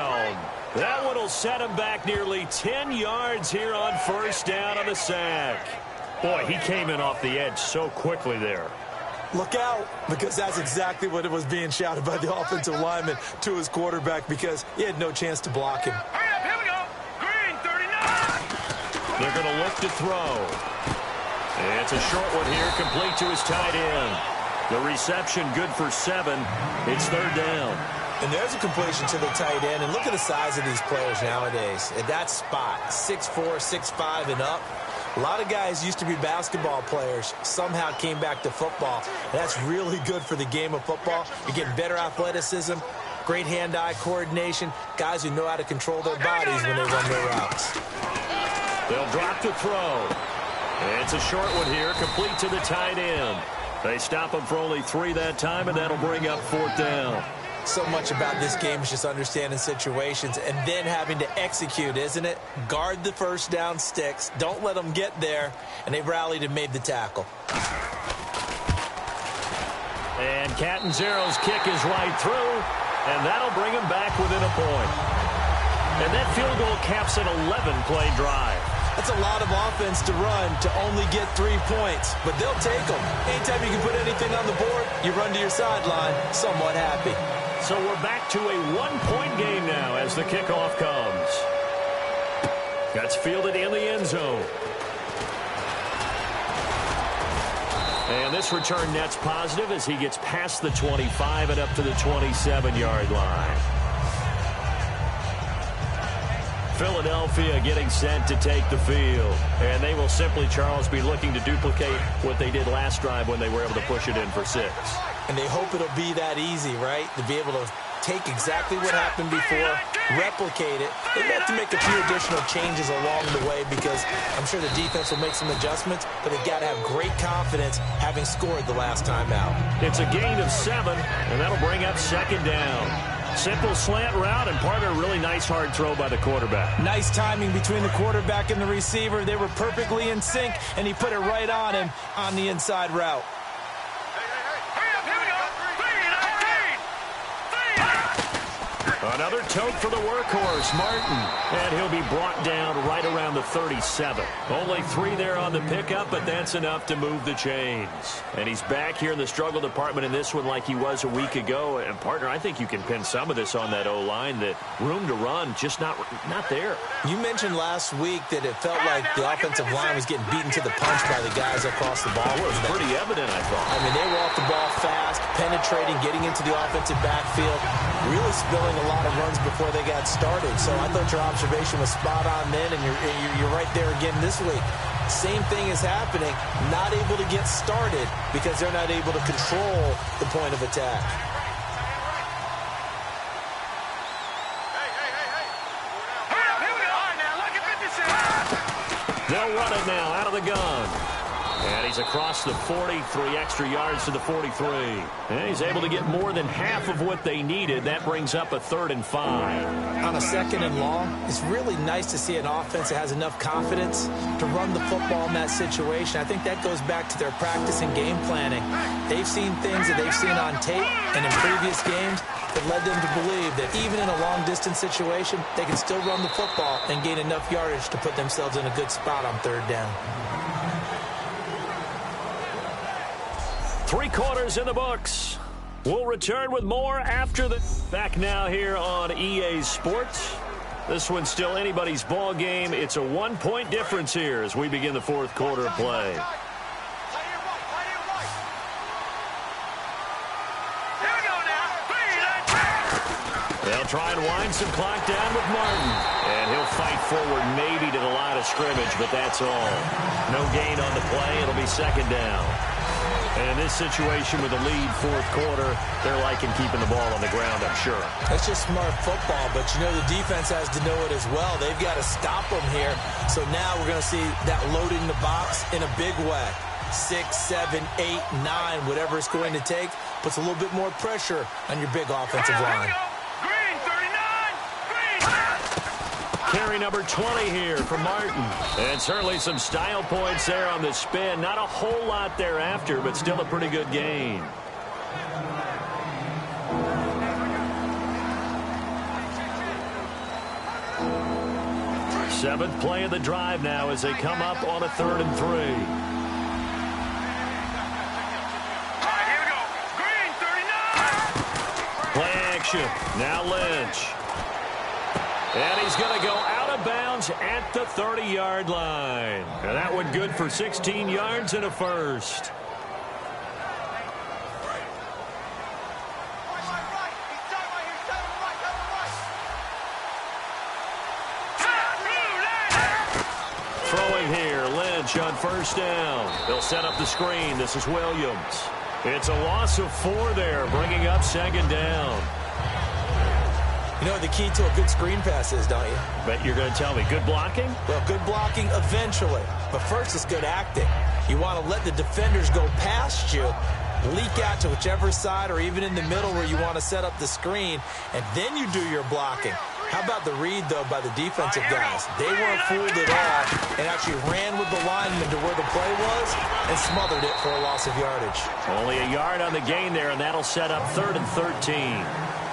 That one will set him back nearly 10 yards here on first down on the sack. Boy, he came in off the edge so quickly there. Look out, because that's exactly what it was being shouted by the offensive lineman to his quarterback because he had no chance to block him. Here we go. Green 39. They're going to look to throw. It's a short one here, complete to his tight end. The reception good for 7. It's third down. And there's a completion to the tight end. And look at the size of these players nowadays. At that spot, 6'4", 6'5", and up. A lot of guys used to be basketball players, somehow came back to football. And that's really good for the game of football. You're getting better athleticism, great hand-eye coordination, guys who know how to control their bodies when they run their routes. They'll drop to throw. It's a short one here, complete to the tight end. They stop him for only 3 that time, and that'll bring up fourth down. So much about this game is just understanding situations and then having to execute, isn't it? Guard the first down sticks. Don't let them get there. And they rallied and made the tackle. And Catanzaro's kick is right through, and that'll bring him back within a point. And that field goal caps an 11-play drive. That's a lot of offense to run to only get 3 points, but they'll take them. Anytime you can put anything on the board, you run to your sideline somewhat happy. So we're back to a 1-point game now as the kickoff comes. That's fielded in the end zone. And this return net's positive as he gets past the 25 and up to the 27-yard line. Philadelphia getting set to take the field. And they will simply, Charles, be looking to duplicate what they did last drive when they were able to push it in for 6. And they hope it'll be that easy, right? To be able to take exactly what happened before, replicate it. They have to make a few additional changes along the way because I'm sure the defense will make some adjustments, but they've got to have great confidence having scored the last time out. It's a gain of 7, and that'll bring up 2nd down. Simple slant route, and part of a really nice hard throw by the quarterback. Nice timing between the quarterback and the receiver. They were perfectly in sync, and he put it right on him on the inside route. Another tote for the workhorse, Martin. And he'll be brought down right around the 37. Only 3 there on the pickup, but that's enough to move the chains. And he's back here in the struggle department in this one like he was a week ago. And, partner, I think you can pin some of this on that O-line. That room to run, just not there. You mentioned last week that it felt like the offensive line was getting beaten to the punch by the guys across the ball. It was pretty evident, I thought. I mean, they were off the ball fast, penetrating, getting into the offensive backfield, really spilling a lot of runs before they got started. So I thought your observation was spot on then, and you're right there again this week. Same thing is happening, not able to get started because they're not able to control the point of attack. They'll run it now out of the gun. And he's across the 40, 3 extra yards to the 43. And he's able to get more than half of what they needed. That brings up a 3rd and 5. On a 2nd and long, it's really nice to see an offense that has enough confidence to run the football in that situation. I think that goes back to their practice and game planning. They've seen things that they've seen on tape and in previous games that led them to believe that even in a long-distance situation, they can still run the football and gain enough yardage to put themselves in a good spot on 3rd down. 3 quarters in the books. We'll return with more after the... Back now here on EA Sports. This one's still anybody's ball game. It's a 1-point difference here as we begin the 4th quarter of play. They'll try and wind some clock down with Martin. And he'll fight forward maybe to the line of scrimmage, but that's all. No gain on the play. It'll be 2nd down. And in this situation with the lead 4th quarter, they're liking keeping the ball on the ground, I'm sure. That's just smart football, but you know the defense has to know it as well. They've got to stop them here. So now we're going to see that loading the box in a big way. 6, 7, 8, 9, whatever it's going to take, puts a little bit more pressure on your big offensive line. Carry number 20 here for Martin. And certainly some style points there on the spin. Not a whole lot thereafter, but still a pretty good gain. Seventh play of the drive now as they come up on a 3rd and 3. All right, here we go. Green, 39. Play action. Now Lynch. And he's going to go out of bounds at the 30-yard line. And that one good for 16 yards and a first. Throwing here, Lynch on 1st down. They'll set up the screen. This is Williams. It's a loss of 4 there, bringing up 2nd down. You know what the key to a good screen pass is, don't you? But you're going to tell me, good blocking? Well, good blocking eventually. But first, it's good acting. You want to let the defenders go past you, leak out to whichever side or even in the middle where you want to set up the screen, and then you do your blocking. How about the read, though, by the defensive guys? They weren't fooled at all and actually ran with the lineman to where the play was and smothered it for a loss of yardage. Only a yard on the gain there, and that'll set up 3rd and 13.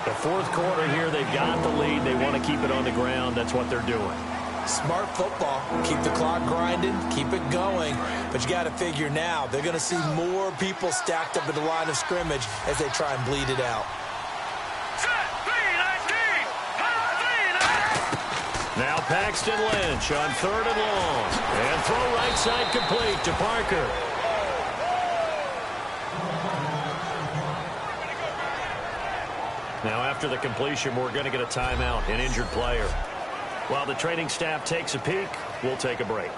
The 4th quarter here, they've got the lead. They want to keep it on the ground. That's what they're doing. Smart football. Keep the clock grinding. Keep it going. But you got to figure now, they're going to see more people stacked up at the line of scrimmage as they try and bleed it out. Now Paxton Lynch on 3rd and long. And throw right side complete to Parker. Now, after the completion, we're going to get a timeout, an injured player. While the training staff takes a peek, we'll take a break.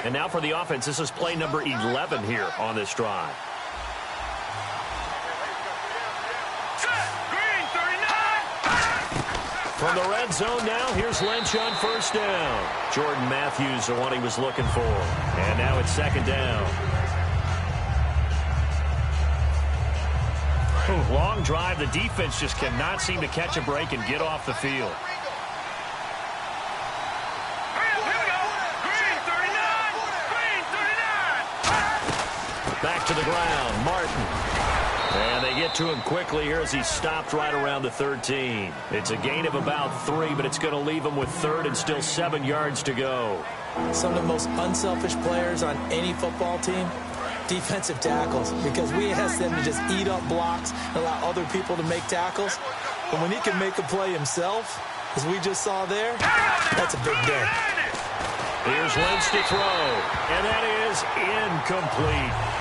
And now for the offense, this is play number 11 here on this drive. From the red zone now, here's Lynch on first down. Jordan Matthews, the one he was looking for. And now it's second down. Long drive. The defense just cannot seem to catch a break and get off the field. Back to the ground, Martin. And they get to him quickly here as he stopped right around the 13. It's a gain of about 3, but it's going to leave him with third and still 7 yards to go. Some of the most unselfish players on any football team, defensive tackles, because we ask them to just eat up blocks and allow other people to make tackles. But when he can make a play himself, as we just saw there, that's a big day. Here's Lynch to throw, and that is incomplete.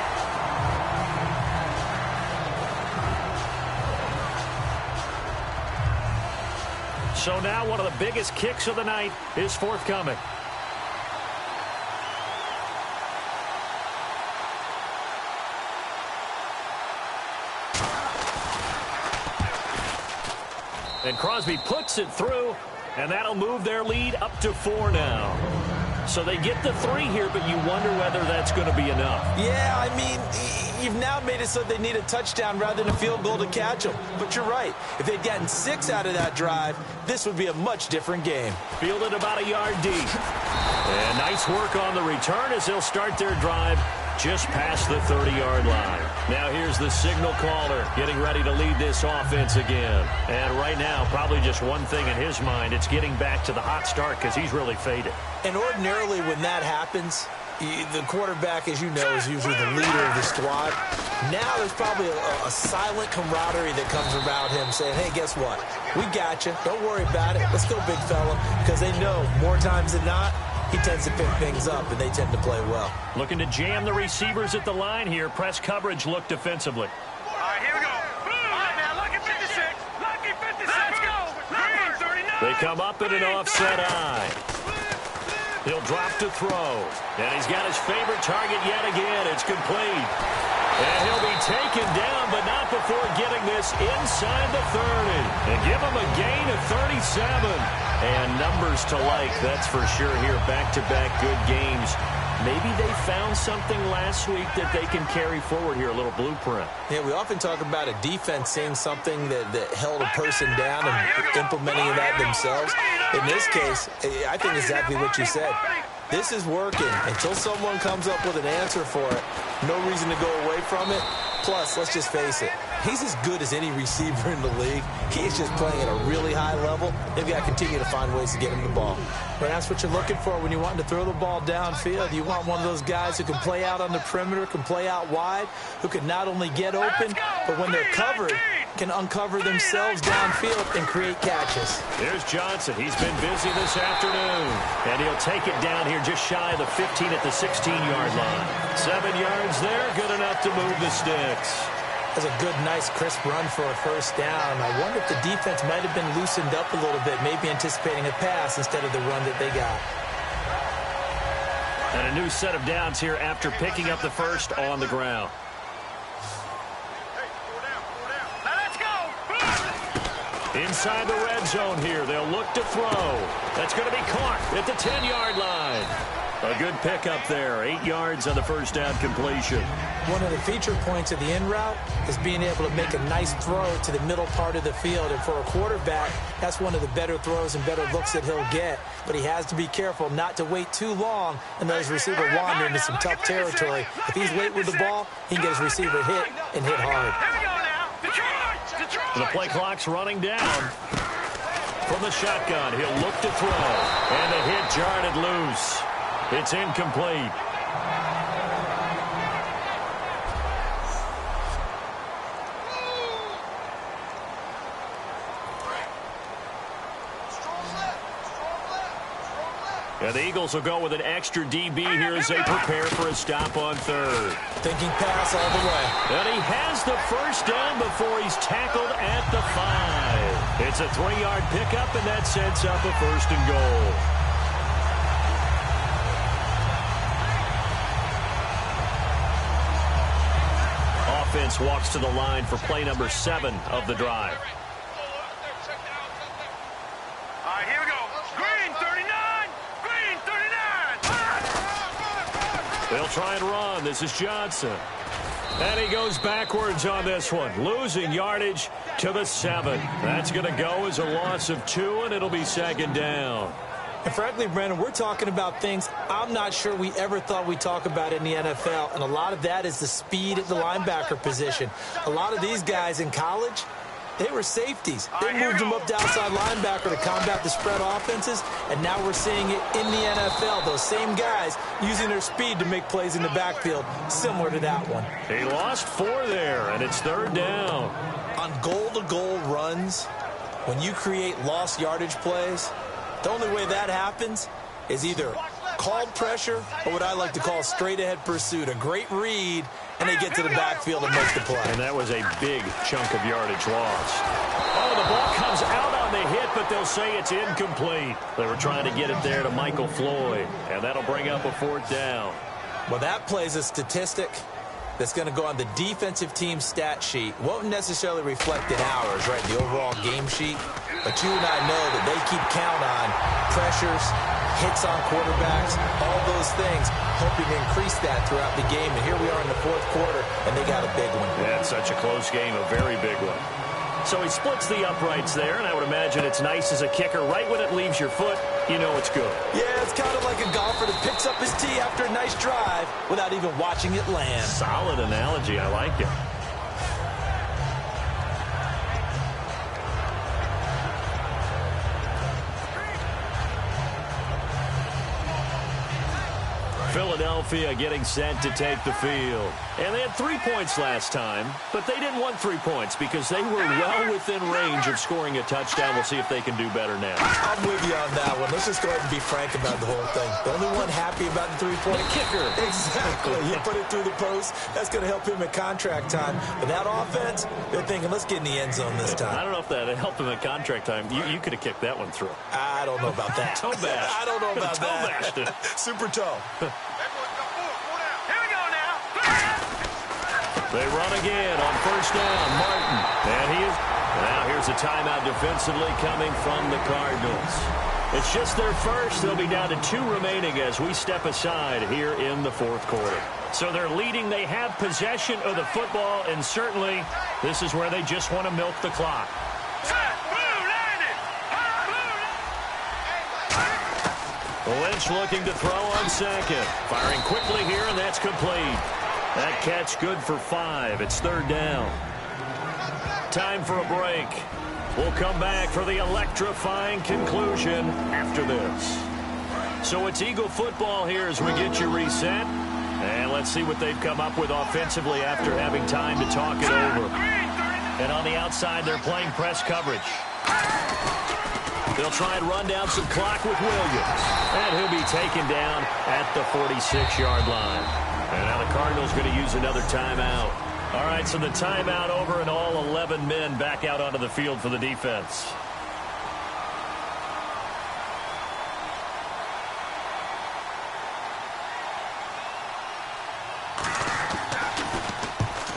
So now one of the biggest kicks of the night is forthcoming. And Crosby puts it through, and that'll move their lead up to 4 now. So they get the 3 here, but you wonder whether that's going to be enough. Yeah, I mean, you've now made it so they need a touchdown rather than a field goal to catch them. But you're right. If they'd gotten 6 out of that drive, this would be a much different game. Fielded about a yard deep. And nice work on the return as they'll start their drive just past the 30-yard line. Now here's the signal caller getting ready to lead this offense again. And right now, probably just one thing in his mind. It's getting back to the hot start because he's really faded. And ordinarily when that happens, the quarterback, as you know, is usually the leader of the squad. Now there's probably a silent camaraderie that comes around him saying, hey, guess what? We got you. Don't worry about it. Let's go, big fella. Because they know more times than not, he tends to pick things up, and they tend to play well. Looking to jam the receivers at the line here. Press coverage look defensively. All right, here we go. All right, now, lucky 56. Lucky 56. Let's go. Lucky 39. They come up in an offset eye. He'll drop to throw. And he's got his favorite target yet again. It's complete. And he'll be taken down, but not before getting this inside the 30. And give him a gain of 37. And numbers to like, that's for sure here. Back-to-back good games. Maybe they found something last week that they can carry forward here, a little blueprint. Yeah, we often talk about a defense seeing something that held a person down and implementing that themselves. In this case, I think exactly what you said. This is working until someone comes up with an answer for it. No reason to go away from it. Plus, let's just face it, he's as good as any receiver in the league. He's just playing at a really high level. They've got to continue to find ways to get him the ball. But that's what you're looking for when you want to throw the ball downfield. You want one of those guys who can play out on the perimeter, can play out wide, who can not only get open, but when they're covered, can uncover themselves downfield and create catches. There's Johnson. He's been busy this afternoon. And he'll take it down here just shy of the 15 at the 16-yard line. 7 yards there, good enough to move the sticks. That's a good, nice, crisp run for a first down. I wonder if the defense might have been loosened up a little bit, maybe anticipating a pass instead of the run that they got. And a new set of downs here after picking up the first on the ground. Inside the red zone here. They'll look to throw. That's going to be caught at the 10-yard line. A good pickup there. 8 yards on the first down completion. One of the feature points of the in route is being able to make a nice throw to the middle part of the field. And for a quarterback, that's one of the better throws and better looks that he'll get. But he has to be careful not to wait too long and let his receiver wander into some tough territory. If he's late with the ball, he can get his receiver hit and hit hard. The play clock's running down. From the shotgun, he'll look to throw. And the hit jarred loose. It's incomplete. And the Eagles will go with an extra DB here as they prepare for a stop on third. Thinking pass all the way. And he has the first down before he's tackled at the 5. It's a 3-yard pickup, and that sets up a 1st and goal. Offense walks to the line for play number 7 of the drive. All right, here we go. Green 39. Green 39. They'll try and run. This is Johnson. And he goes backwards on this one, losing yardage to the 7. That's going to go as a loss of 2, and it'll be 2nd down. And frankly, Brandon, we're talking about things I'm not sure we ever thought we'd talk about in the NFL, and a lot of that is the speed at the linebacker position. A lot of these guys in college, they were safeties. They moved them up to outside linebacker to combat the spread offenses, and now we're seeing it in the NFL. Those same guys using their speed to make plays in the backfield, similar to that one. He lost 4 there, and it's 3rd down. On goal-to-goal runs, when you create lost yardage plays, the only way that happens is either called pressure or what I like to call straight-ahead pursuit. A great read, and they get to the backfield and make the play. And that was a big chunk of yardage lost. Oh, the ball comes out on the hit, but they'll say it's incomplete. They were trying to get it there to Michael Floyd, and that'll bring up a 4th down. Well, that plays a statistic that's going to go on the defensive team stat sheet. Won't necessarily reflect in ours, right, the overall game sheet. But you and I know that they keep count on pressures, hits on quarterbacks, all those things, hoping to increase that throughout the game. And here we are in the 4th quarter, and they got a big one. Yeah, it's such a close game, a very big one. So he splits the uprights there, and I would imagine it's nice as a kicker. Right when it leaves your foot, you know it's good. Yeah, it's kind of like a golfer that picks up his tee after a nice drive without even watching it land. Solid analogy. I like it. Philadelphia getting set to take the field. And they had 3 points last time, but they didn't want 3 points because they were well within range of scoring a touchdown. We'll see if they can do better now. I'm with you on that one. Let's just go ahead and be frank about the whole thing. The only one happy about the 3-point kicker. Exactly. You put it through the post. That's going to help him at contract time. But that offense, they're thinking, let's get in the end zone this time. I don't know if that helped him at contract time. You could have kicked that one through. I don't know about that. Toe bash. I don't know about toe that. bashed it. Super toe. Here we go now. They run again on 1st down. Martin. And now here's a timeout defensively coming from the Cardinals. It's just their first. They'll be down to 2 remaining as we step aside here in the 4th quarter. So they're leading. They have possession of the football, and certainly this is where they just want to milk the clock. Lynch looking to throw on 2nd. Firing quickly here, and that's complete. That catch good for 5. It's 3rd down. Time for a break. We'll come back for the electrifying conclusion after this. So it's Eagle football here as we get you reset. And let's see what they've come up with offensively after having time to talk it over. And on the outside, they're playing press coverage. They'll try and run down some clock with Williams. And he'll be taken down at the 46-yard line. And now the Cardinals going to use another timeout. All right, so the timeout over and all 11 men back out onto the field for the defense.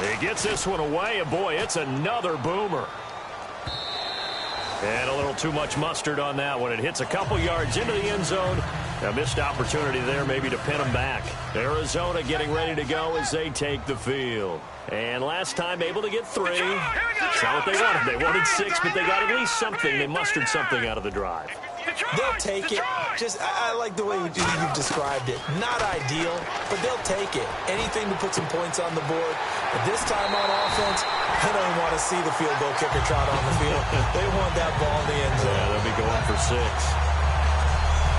He gets this one away, and boy, it's another boomer. And a little too much mustard on that one. It hits a couple yards into the end zone. A missed opportunity there maybe to pin them back. Arizona getting ready to go as they take the field. And last time able to get 3. That's not what they wanted. They wanted 6, but they got at least something. They mustered something out of the drive. They'll take it. I like the way you've described it. Not ideal, but they'll take it. Anything to put some points on the board. But this time on offense, they don't want to see the field goal kicker trot on the field. They want that ball in the end zone. Yeah, they'll be going for 6.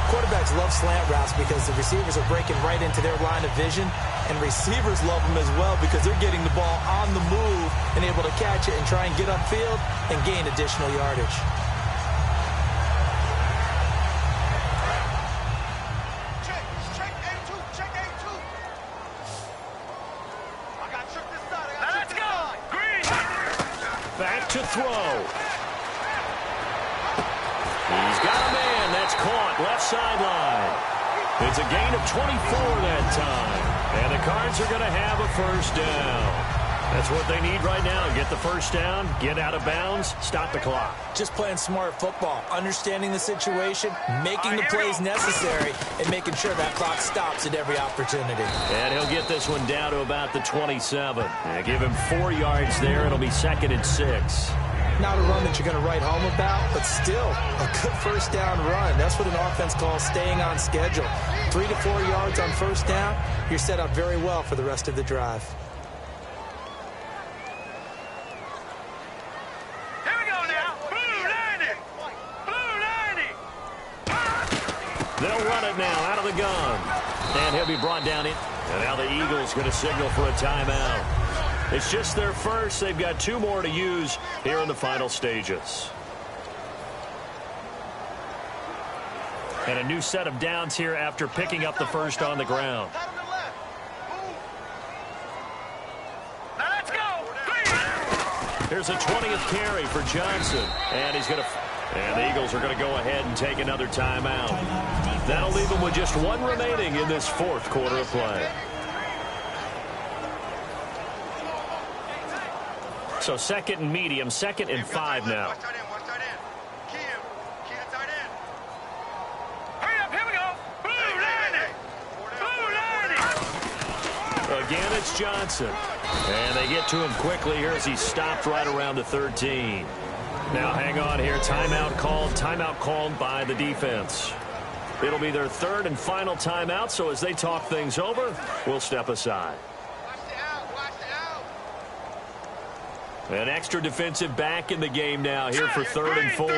Quarterbacks love slant routes because the receivers are breaking right into their line of vision, and receivers love them as well because they're getting the ball on the move and able to catch it and try and get upfield and gain additional yardage. to throw. He's got a man. That's caught left sideline. It's a gain of 24 that time. And the Cards are going to have a first down. That's what they need right now. Get the first down, get out of bounds, stop the clock. Just playing smart football, understanding the situation, making the plays necessary, and making sure that clock stops at every opportunity. And he'll get this one down to about the 27. And give him 4 yards there. It'll be 2nd and 6. Not a run that you're going to write home about, but still a good first down run. That's what an offense calls staying on schedule. 3 to 4 yards on first down, you're set up very well for the rest of the drive. Here we go now. Blue 90. Blue 90. They'll run it now out of the gun. And he'll be brought down in. And now the Eagles going to signal for a timeout. It's just their first. They've got 2 more to use here in the final stages. And a new set of downs here after picking up the first on the ground. Now let's go. Here's a 20th carry for Johnson. And he's going to... And the Eagles are going to go ahead and take another timeout. That'll leave them with just 1 remaining in this 4th quarter of play. So 2nd and medium, 2nd and 5 now. Hurry up, here we go. Blue 90. Blue 90. Again, it's Johnson. And they get to him quickly here as he's stopped right around the 13. Now hang on here. Timeout called by the defense. It'll be their 3rd and final timeout, so as they talk things over, we'll step aside. An extra defensive back in the game now here for 3rd and 4.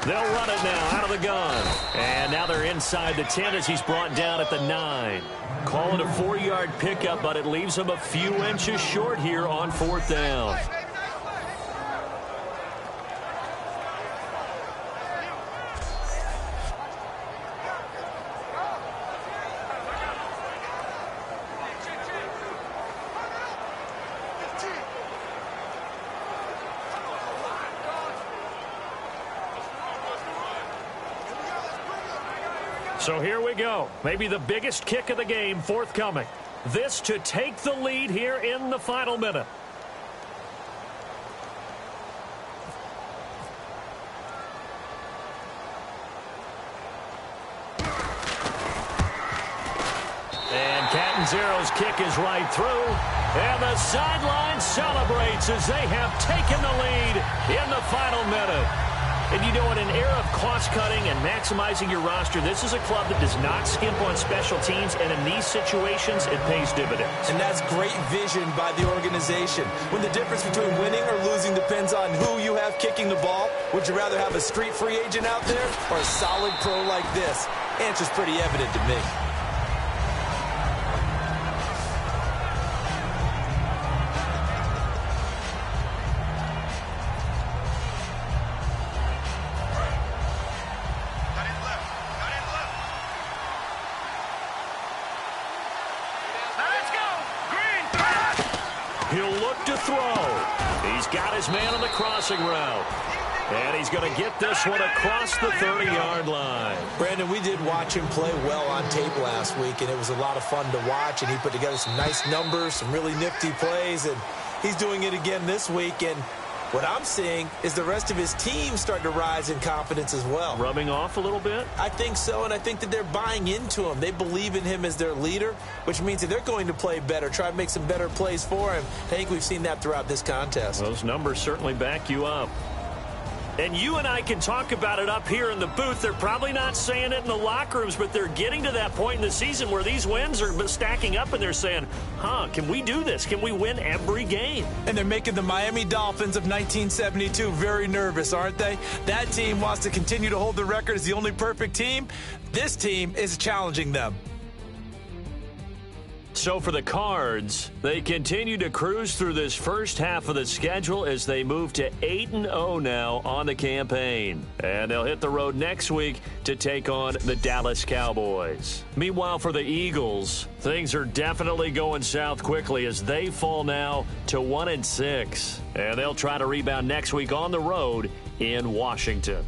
They'll run it now out of the gun. And now they're inside the 10 as he's brought down at the 9. Call it a 4-yard pickup, but it leaves him a few inches short here on 4th down. So here we go. Maybe the biggest kick of the game forthcoming. This to take the lead here in the final minute. And Catanzaro's kick is right through. And the sideline celebrates as they have taken the lead in the final minute. And you know, in an era of cost-cutting and maximizing your roster, this is a club that does not skimp on special teams, and in these situations, it pays dividends. And that's great vision by the organization. When the difference between winning or losing depends on who you have kicking the ball, would you rather have a street free agent out there or a solid pro like this? Answer's pretty evident to me. Man on the crossing route. And he's going to get this one across the 30-yard line. Brandon, we did watch him play well on tape last week, and it was a lot of fun to watch, and he put together some nice numbers, some really nifty plays, and he's doing it again this week. And what I'm seeing is the rest of his team starting to rise in confidence as well. Rubbing off a little bit? I think so, and I think that they're buying into him. They believe in him as their leader, which means that they're going to play better, try to make some better plays for him. I think we've seen that throughout this contest. Those numbers certainly back you up. And you and I can talk about it up here in the booth. They're probably not saying it in the locker rooms, but they're getting to that point in the season where these wins are stacking up, and they're saying, can we do this? Can we win every game? And they're making the Miami Dolphins of 1972 very nervous, aren't they? That team wants to continue to hold the record as the only perfect team. This team is challenging them. So for the Cards, they continue to cruise through this first half of the schedule as they move to 8-0 now on the campaign. And they'll hit the road next week to take on the Dallas Cowboys. Meanwhile, for the Eagles, things are definitely going south quickly as they fall now to 1-6. And they'll try to rebound next week on the road in Washington.